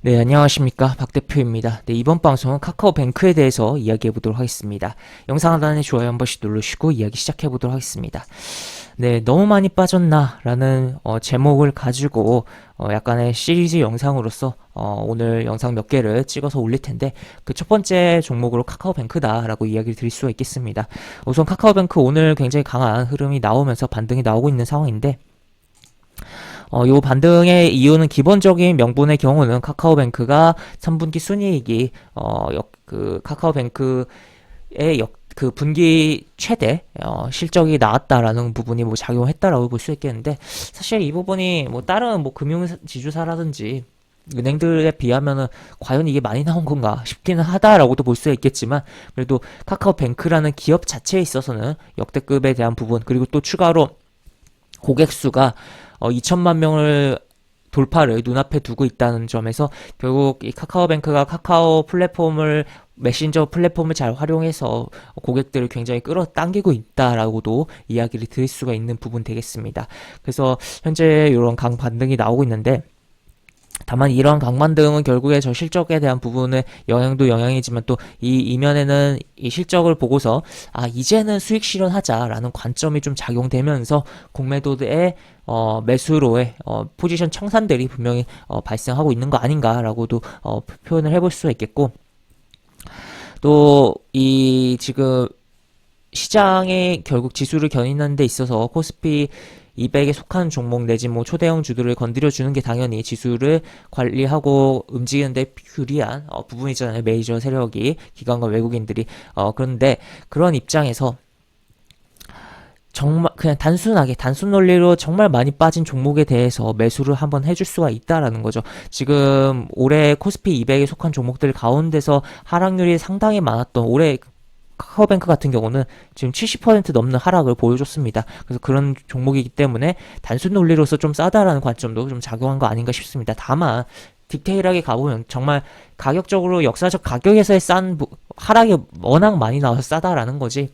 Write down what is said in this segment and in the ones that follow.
네, 안녕하십니까. 박 대표입니다. 네, 이번 방송은 카카오뱅크에 대해서 이야기해 보도록 하겠습니다. 영상 하단에 좋아요 한 번씩 누르시고 이야기 시작해 보도록 하겠습니다. 네, 너무 많이 빠졌나? 라는 제목을 가지고 약간의 시리즈 영상으로서 오늘 영상 몇 개를 찍어서 올릴 텐데 그 첫 번째 종목으로 카카오뱅크다 라고 이야기를 드릴 수가 있겠습니다. 우선 카카오뱅크 오늘 굉장히 강한 흐름이 나오면서 반등이 나오고 있는 상황인데 요 반등의 이유는 기본적인 명분의 경우는 카카오뱅크가 3분기 순이익이 카카오뱅크의 그 분기 최대 실적이 나왔다라는 부분이 뭐 작용했다라고 볼 수 있겠는데, 사실 이 부분이 뭐 다른 뭐 금융 지주사라든지 은행들에 비하면은 과연 이게 많이 나온 건가 싶기는 하다라고도 볼 수 있겠지만, 그래도 카카오뱅크라는 기업 자체에 있어서는 역대급에 대한 부분, 그리고 또 추가로 고객 수가 2천만 명을 돌파를 눈앞에 두고 있다는 점에서 결국 이 카카오뱅크가 카카오 플랫폼을 메신저 플랫폼을 잘 활용해서 고객들을 굉장히 끌어당기고 있다라고도 이야기를 드릴 수가 있는 부분 되겠습니다. 그래서 현재 이런 강 반등이 나오고 있는데, 다만 이러한 강반등은 결국에 저 실적에 대한 부분의 영향도 영향이지만 또 이 이면에는 이 실적을 보고서 이제는 수익 실현하자라는 관점이 좀 작용되면서 공매도의 매수로의 포지션 청산들이 분명히 발생하고 있는 거 아닌가라고도 표현을 해볼 수가 있겠고, 또 이 지금 시장에 결국 지수를 견인하는 데 있어서 코스피 200에 속한 종목 내지 뭐 초대형 주들을 건드려주는 게 당연히 지수를 관리하고 움직이는데 유리한 부분이잖아요. 메이저 세력이, 기관과 외국인들이. 그런데 그런 입장에서 정말 그냥 단순하게 단순 논리로 정말 많이 빠진 종목에 대해서 매수를 한번 해줄 수가 있다라는 거죠. 지금 올해 코스피 200에 속한 종목들 가운데서 하락률이 상당히 많았던 올해 카카오뱅크 같은 경우는 지금 70% 넘는 하락을 보여줬습니다. 그래서 그런 종목이기 때문에 단순 논리로서 좀 싸다라는 관점도 좀 작용한 거 아닌가 싶습니다. 다만 디테일하게 가보면 정말 가격적으로 역사적 가격에서의 하락이 워낙 많이 나와서 싸다라는 거지,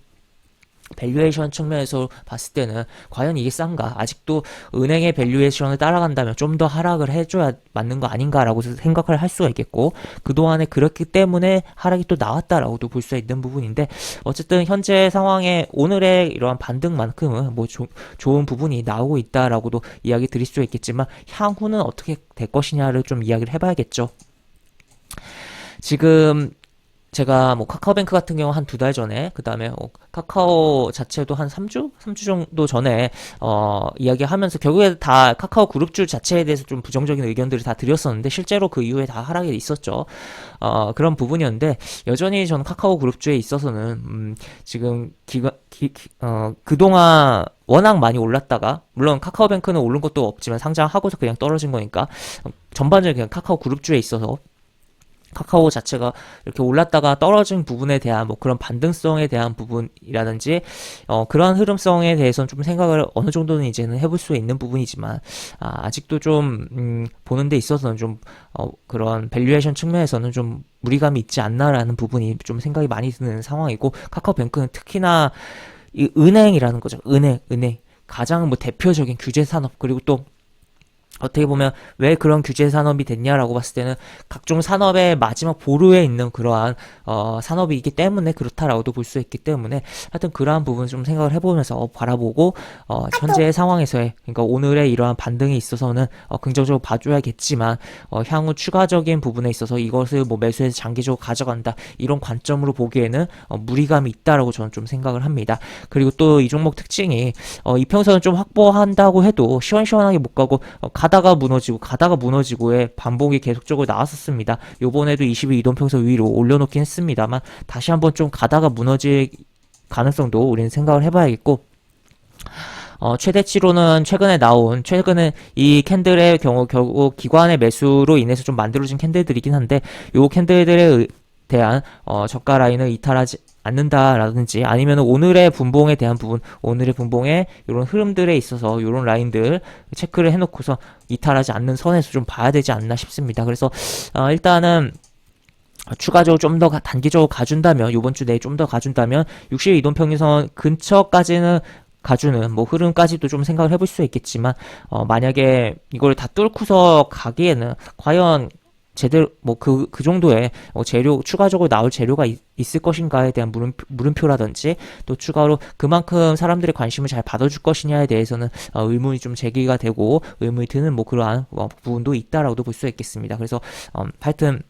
밸류에이션 측면에서 봤을 때는 과연 이게 싼가? 아직도 은행의 밸류에이션을 따라간다면 좀 더 하락을 해줘야 맞는 거 아닌가라고 생각을 할 수가 있겠고, 그동안에 그렇기 때문에 하락이 또 나왔다라고도 볼 수 있는 부분인데, 어쨌든 현재 상황에 오늘의 이러한 반등만큼은 뭐 좋은 부분이 나오고 있다라고도 이야기 드릴 수 있겠지만, 향후는 어떻게 될 것이냐를 좀 이야기를 해봐야겠죠. 지금 제가 뭐 카카오뱅크 같은 경우 한 2달 전에, 그 다음에 카카오 자체도 한 3주 정도 전에 이야기하면서 결국에 다 카카오 그룹주 자체에 대해서 좀 부정적인 의견들을 다 드렸었는데, 실제로 그 이후에 다 하락이 있었죠. 그런 부분이었는데, 여전히 저는 카카오 그룹주에 있어서는 지금 그동안 워낙 많이 올랐다가, 물론 카카오뱅크는 오른 것도 없지만 상장하고서 그냥 떨어진 거니까 전반적인 그냥 카카오 그룹주에 있어서 카카오 자체가 이렇게 올랐다가 떨어진 부분에 대한 뭐 그런 반등성에 대한 부분이라든지 그러한 흐름성에 대해서는 좀 생각을 어느 정도는 이제는 해볼 수 있는 부분이지만, 아직도 좀 보는 데 있어서는 좀 그런 밸류에이션 측면에서는 좀 무리감이 있지 않나라는 부분이 좀 생각이 많이 드는 상황이고, 카카오뱅크는 특히나 이 은행이라는 거죠. 은행 가장 뭐 대표적인 규제 산업, 그리고 또 어떻게 보면 왜 그런 규제 산업이 됐냐라고 봤을 때는 각종 산업의 마지막 보루에 있는 그러한 산업이기 때문에 그렇다라고도 볼 수 있기 때문에, 하여튼 그러한 부분 좀 생각을 해보면서 바라보고 현재의 상황에서의, 그러니까 오늘의 이러한 반등에 있어서는 긍정적으로 봐줘야겠지만, 향후 추가적인 부분에 있어서 이것을 뭐 매수해서 장기적으로 가져간다 이런 관점으로 보기에는 무리감이 있다라고 저는 좀 생각을 합니다. 그리고 또 이 종목 특징이 이평선을 좀 확보한다고 해도 시원시원하게 못 가고 가다가 무너지고의 반복이 계속적으로 나왔었습니다. 요번에도 22이동평선 위로 올려놓긴 했습니다만, 다시 한번 좀 가다가 무너질 가능성도 우리는 생각을 해봐야겠고, 최대치로는 최근에 이 캔들의 경우 결국 기관의 매수로 인해서 좀 만들어진 캔들들이긴 한데, 요 캔들들에 대한 저가 라인을 이탈하지 않는다라든지, 아니면 오늘의 분봉에 대한 부분, 오늘의 분봉의 이런 흐름들에 있어서 이런 라인들 체크를 해놓고서 이탈하지 않는 선에서 좀 봐야 되지 않나 싶습니다. 그래서 일단은 추가적으로 좀 더 단기적으로 가준다면, 요번 주 내에 좀 더 가준다면 62이동평균선 근처까지는 가주는 뭐 흐름까지도 좀 생각을 해볼 수 있겠지만, 만약에 이걸 다 뚫고서 가기에는 과연 제대로 뭐 그 정도의 재료 추가적으로 나올 재료가 있을 것인가에 대한 물음표라든지 또 추가로 그만큼 사람들의 관심을 잘 받아줄 것이냐에 대해서는 의문이 좀 제기가 되고 의문이 드는 뭐 그러한 부분도 있다라고도 볼 수 있겠습니다. 그래서 하여튼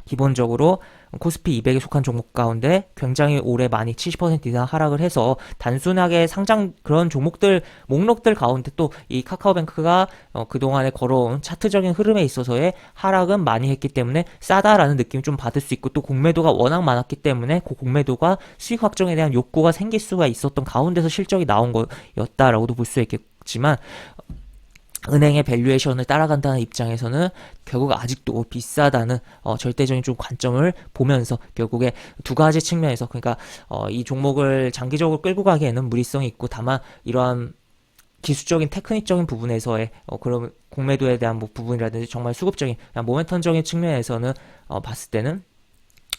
기본적으로 코스피 200에 속한 종목 가운데 굉장히 올해 많이 70% 이상 하락을 해서 단순하게 상장 그런 종목들 목록들 가운데 또 이 카카오뱅크가 그동안에 걸어온 차트적인 흐름에 있어서의 하락은 많이 했기 때문에 싸다라는 느낌이 좀 받을 수 있고 또 공매도가 워낙 많았기 때문에 그 공매도가 수익 확정에 대한 욕구가 생길 수가 있었던 가운데서 실적이 나온 거였다라고도 볼 수 있겠지만 은행의 밸류에이션을 따라간다는 입장에서는 결국 아직도 비싸다는 절대적인 좀 관점을 보면서 결국에 두 가지 측면에서 그러니까 이 종목을 장기적으로 끌고 가기에는 무리성이 있고 다만 이러한 기술적인 테크닉적인 부분에서의 그런 공매도에 대한 뭐 부분이라든지 정말 수급적인 모멘텀적인 측면에서는 봤을 때는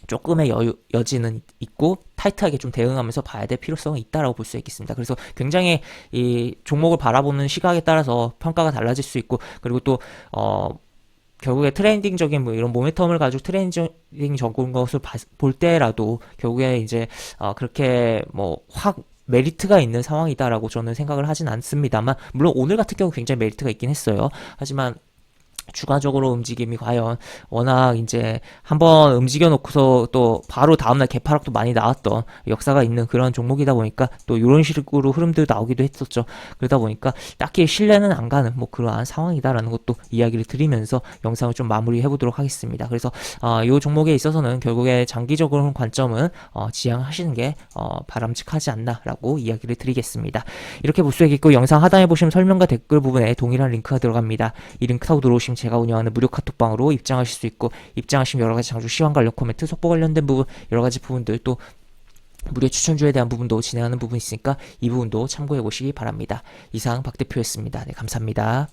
조금의 여지는 있고 타이트하게 좀 대응하면서 봐야 될 필요성이 있다라고 볼 수 있겠습니다. 그래서 굉장히 이 종목을 바라보는 시각에 따라서 평가가 달라질 수 있고 그리고 또 결국에 트레이딩적인 뭐 이런 모멘텀을 가지고 트레이딩적인 것을 볼 때라도 결국에 이제 그렇게 뭐 확 메리트가 있는 상황이다라고 저는 생각을 하진 않습니다만 물론 오늘 같은 경우 굉장히 메리트가 있긴 했어요. 하지만 추가적으로 움직임이 과연 워낙 이제 한번 움직여 놓고서 또 바로 다음날 개파락도 많이 나왔던 역사가 있는 그런 종목이다 보니까 또 이런 식으로 흐름도 나오기도 했었죠. 그러다 보니까 딱히 신뢰는 안 가는 뭐 그러한 상황이다라는 것도 이야기를 드리면서 영상을 좀 마무리해 보도록 하겠습니다. 그래서 이 종목에 있어서는 결국에 장기적으로 관점은 지향하시는 게 바람직하지 않나라고 이야기를 드리겠습니다. 이렇게 볼 수 있겠고 영상 하단에 보시면 설명과 댓글 부분에 동일한 링크가 들어갑니다. 이 링크 타고 들어오시면 제가 운영하는 무료 카톡방으로 입장하실 수 있고 입장하시면 여러가지 장주 시황 관련 코멘트 속보 관련된 부분 여러가지 부분들 또 무료 추천주에 대한 부분도 진행하는 부분이 있으니까 이 부분도 참고해 보시기 바랍니다. 이상 박 대표였습니다. 네, 감사합니다.